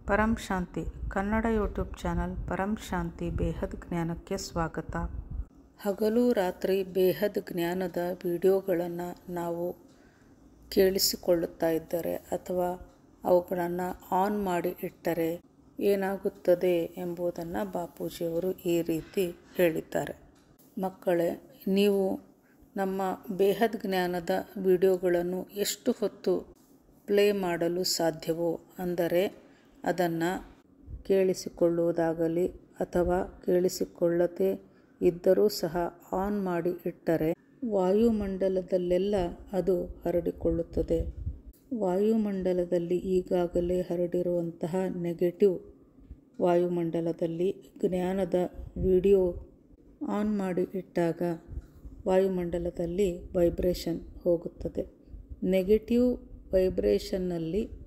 ಪರಂ ಶಾಂತಿ Kannada YouTube channel ಪರಂ ಶಾಂತಿ ಬೇಹದ್ ಜ್ಞಾನಕ್ಕೆ ಸ್ವಾಗತ. ಹಗಲು ರಾತ್ರಿ ಬೇಹದ್ ಜ್ಞಾನದ ವಿಡಿಯೋಗಳನ್ನು ನಾವು ಕೇಳಿಸಿಕೊಳ್ಳುತ್ತಾ ಇದ್ದರೆ ಅಥವಾ ಅವುಗಳನ್ನು ಆನ್ ಮಾಡಿ ಇಟ್ಟರೆ ಏನಾಗುತ್ತದೆ ಎಂಬುದನ್ನು ಬಾಪೂಜಿಯವರು ಈ ರೀತಿ ಹೇಳಿದ್ದಾರೆ. ಮಕ್ಕಳೇ, ನೀವು ನಮ್ಮ ಬೇಹದ್ ಜ್ಞಾನದ ವಿಡಿಯೋಗಳನ್ನು ಎಷ್ಟು ಹೊತ್ತು ಪ್ಲೇ ಮಾಡಲು ಸಾಧ್ಯವೋ ಅಂದರೆ ಅದನ್ನು ಕೇಳಿಸಿಕೊಳ್ಳುವುದಾಗಲಿ ಅಥವಾ ಕೇಳಿಸಿಕೊಳ್ಳದೇ ಇದ್ದರೂ ಸಹ ಆನ್ ಮಾಡಿ ಇಟ್ಟರೆ ವಾಯುಮಂಡಲದಲ್ಲೆಲ್ಲ ಅದು ಹರಡಿಕೊಳ್ಳುತ್ತದೆ. ವಾಯುಮಂಡಲದಲ್ಲಿ ಈಗಾಗಲೇ ಹರಡಿರುವಂತಹ ನೆಗೆಟಿವ್ ವಾಯುಮಂಡಲದಲ್ಲಿ ಜ್ಞಾನದ ವಿಡಿಯೋ ಆನ್ ಮಾಡಿ ಇಟ್ಟಾಗ ವಾಯುಮಂಡಲದಲ್ಲಿ ವೈಬ್ರೇಷನ್ ಹೋಗುತ್ತದೆ. ನೆಗೆಟಿವ್ ವೈಬ್ರೇಷನ್ನಲ್ಲಿ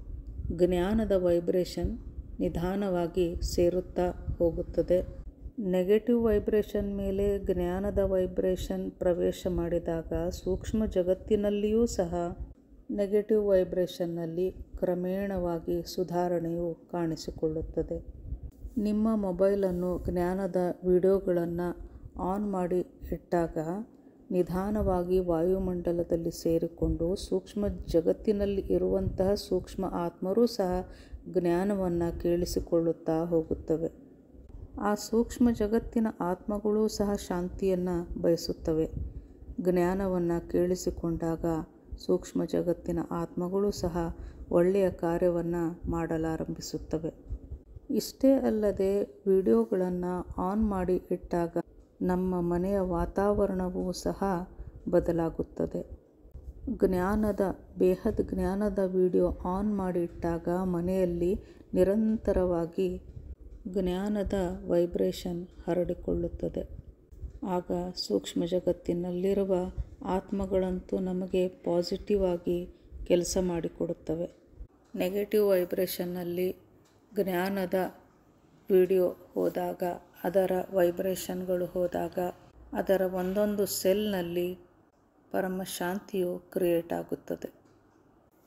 ಜ್ಞಾನದ ವೈಬ್ರೇಷನ್ ನಿಧಾನವಾಗಿ ಸೇರುತ್ತಾ ಹೋಗುತ್ತದೆ. ನೆಗೆಟಿವ್ ವೈಬ್ರೇಷನ್ ಮೇಲೆ ಜ್ಞಾನದ ವೈಬ್ರೇಷನ್ ಪ್ರವೇಶ ಮಾಡಿದಾಗ ಸೂಕ್ಷ್ಮ ಜಗತ್ತಿನಲ್ಲಿಯೂ ಸಹ ನೆಗೆಟಿವ್ ವೈಬ್ರೇಷನ್ನಲ್ಲಿ ಕ್ರಮೇಣವಾಗಿ ಸುಧಾರಣೆಯು ಕಾಣಿಸಿಕೊಳ್ಳುತ್ತದೆ. ನಿಮ್ಮ ಮೊಬೈಲನ್ನು ಜ್ಞಾನದ ವಿಡಿಯೋಗಳನ್ನು ಆನ್ ಮಾಡಿ ಇಟ್ಟಾಗ ನಿಧಾನವಾಗಿ ವಾಯುಮಂಡಲದಲ್ಲಿ ಸೇರಿಕೊಂಡು ಸೂಕ್ಷ್ಮ ಜಗತ್ತಿನಲ್ಲಿ ಇರುವಂತಹ ಸೂಕ್ಷ್ಮ ಆತ್ಮರೂ ಸಹ ಜ್ಞಾನವನ್ನು ಕೇಳಿಸಿಕೊಳ್ಳುತ್ತಾ ಹೋಗುತ್ತವೆ. ಆ ಸೂಕ್ಷ್ಮ ಜಗತ್ತಿನ ಆತ್ಮಗಳೂ ಸಹ ಶಾಂತಿಯನ್ನು ಬಯಸುತ್ತವೆ. ಜ್ಞಾನವನ್ನು ಕೇಳಿಸಿಕೊಂಡಾಗ ಸೂಕ್ಷ್ಮ ಜಗತ್ತಿನ ಆತ್ಮಗಳು ಸಹ ಒಳ್ಳೆಯ ಕಾರ್ಯವನ್ನು ಮಾಡಲಾರಂಭಿಸುತ್ತವೆ. ಇಷ್ಟೇ ಅಲ್ಲದೆ ವಿಡಿಯೋಗಳನ್ನು ಆನ್ ಮಾಡಿ ಇಟ್ಟಾಗ ನಮ್ಮ ಮನೆಯ ವಾತಾವರಣವೂ ಸಹ ಬದಲಾಗುತ್ತದೆ. ಬೇಹದ್ ಜ್ಞಾನದ ವಿಡಿಯೋ ಆನ್ ಮಾಡಿ ಇಟ್ಟಾಗ ಮನೆಯಲ್ಲಿ ನಿರಂತರವಾಗಿ ಜ್ಞಾನದ ವೈಬ್ರೇಷನ್ ಹರಡಿಕೊಳ್ಳುತ್ತದೆ. ಆಗ ಸೂಕ್ಷ್ಮ ಜಗತ್ತಿನಲ್ಲಿರುವ ಆತ್ಮಗಳಂತೂ ನಮಗೆ ಪಾಸಿಟಿವ್ ಆಗಿ ಕೆಲಸ ಮಾಡಿಕೊಡುತ್ತವೆ. ನೆಗೆಟಿವ್ ವೈಬ್ರೇಷನ್ನಲ್ಲಿ ಜ್ಞಾನದ ವಿಡಿಯೋ ಹೋದಾಗ, ಅದರ ವೈಬ್ರೇಷನ್ಗಳು ಹೋದಾಗ ಅದರ ಒಂದೊಂದು ಸೆಲ್ನಲ್ಲಿ ಪರಮಶಾಂತಿಯು ಕ್ರಿಯೇಟ್ ಆಗುತ್ತದೆ.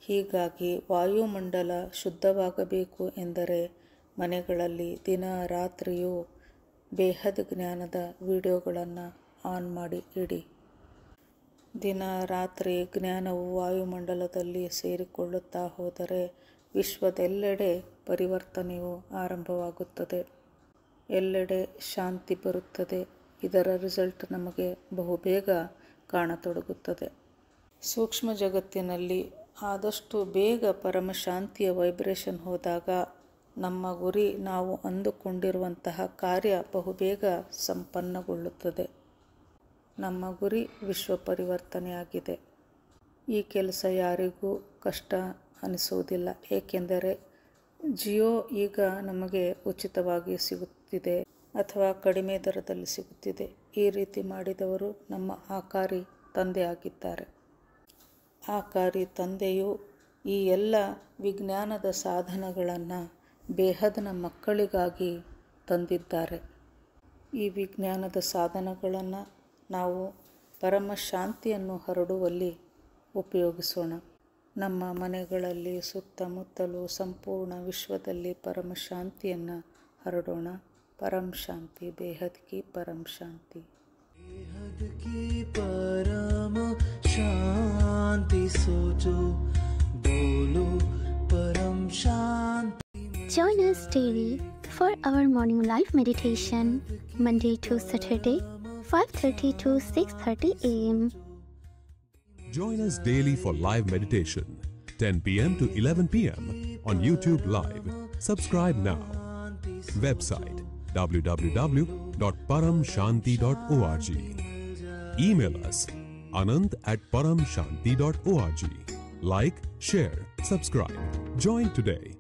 ಹೀಗಾಗಿ ವಾಯುಮಂಡಲ ಶುದ್ಧವಾಗಬೇಕು ಎಂದರೆ ಮನೆಗಳಲ್ಲಿ ದಿನ ರಾತ್ರಿಯೂ ಬೇಹದ್ ಜ್ಞಾನದ ವಿಡಿಯೋಗಳನ್ನು ಆನ್ ಮಾಡಿ ಇಡಿ. ದಿನ ರಾತ್ರಿ ಜ್ಞಾನವು ವಾಯುಮಂಡಲದಲ್ಲಿ ಸೇರಿಕೊಳ್ಳುತ್ತಾ ಹೋದರೆ ವಿಶ್ವದೆಲ್ಲೆಡೆ ಪರಿವರ್ತನೆಯು ಆರಂಭವಾಗುತ್ತದೆ. ಎಲ್ಲೆಡೆ ಶಾಂತಿ ಬರುತ್ತದೆ. ಇದರ ರಿಸಲ್ಟ್ ನಮಗೆ ಬಹುಬೇಗ ಕಾಣತೊಡಗುತ್ತದೆ. ಸೂಕ್ಷ್ಮ ಜಗತ್ತಿನಲ್ಲಿ ಆದಷ್ಟು ಬೇಗ ಪರಮಶಾಂತಿಯ ವೈಬ್ರೇಷನ್ ಹೋದಾಗ ನಮ್ಮ ಗುರಿ, ನಾವು ಅಂದುಕೊಂಡಿರುವಂತಹ ಕಾರ್ಯ ಬಹುಬೇಗ ಸಂಪನ್ನಗೊಳ್ಳುತ್ತದೆ. ನಮ್ಮ ಗುರಿ ವಿಶ್ವ ಪರಿವರ್ತನೆಯಾಗಿದೆ. ಈ ಕೆಲಸ ಯಾರಿಗೂ ಕಷ್ಟ ಅನಿಸುವುದಿಲ್ಲ. ಏಕೆಂದರೆ ಜಿಯೋ ಈಗ ನಮಗೆ ಉಚಿತವಾಗಿ ಸಿಗುತ್ತಿದೆ ಅಥವಾ ಕಡಿಮೆ ದರದಲ್ಲಿ ಸಿಗುತ್ತಿದೆ. ಈ ರೀತಿ ಮಾಡಿದವರು ನಮ್ಮ ಆಕಾರಿ ತಂದೆ ಆಗಿದ್ದಾರೆ. ಆಕಾರಿ ತಂದೆಯು ಈ ಎಲ್ಲ ವಿಜ್ಞಾನದ ಸಾಧನಗಳನ್ನು ಬೇಹದ್ನ ಮಕ್ಕಳಿಗಾಗಿ ತಂದಿದ್ದಾರೆ. ಈ ವಿಜ್ಞಾನದ ಸಾಧನಗಳನ್ನು ನಾವು ಪರಮಶಾಂತಿಯನ್ನು ಹರಡುವಲ್ಲಿ ಉಪಯೋಗಿಸೋಣ. ನಮ್ಮ ಮನೆಗಳಲ್ಲಿ ಸುತ್ತಮುತ್ತಲೂ ಸಂಪೂರ್ಣ ವಿಶ್ವದಲ್ಲಿ ಪರಮಶಾಂತಿಯನ್ನು ಹರಡೋಣ. परम शांति, बेहद की परम शांति, बेहद की परम शांति सोचो, बोलो परम शांति. Join us daily for our morning live meditation, Monday to Saturday, 5:30 to 6:30 a.m. Join us daily for live meditation, 10 p.m. to 11 p.m. on YouTube Live. Subscribe now. Website www.paramshanti.org. Email us anand@paramshanti.org. Like, share, subscribe. Join today.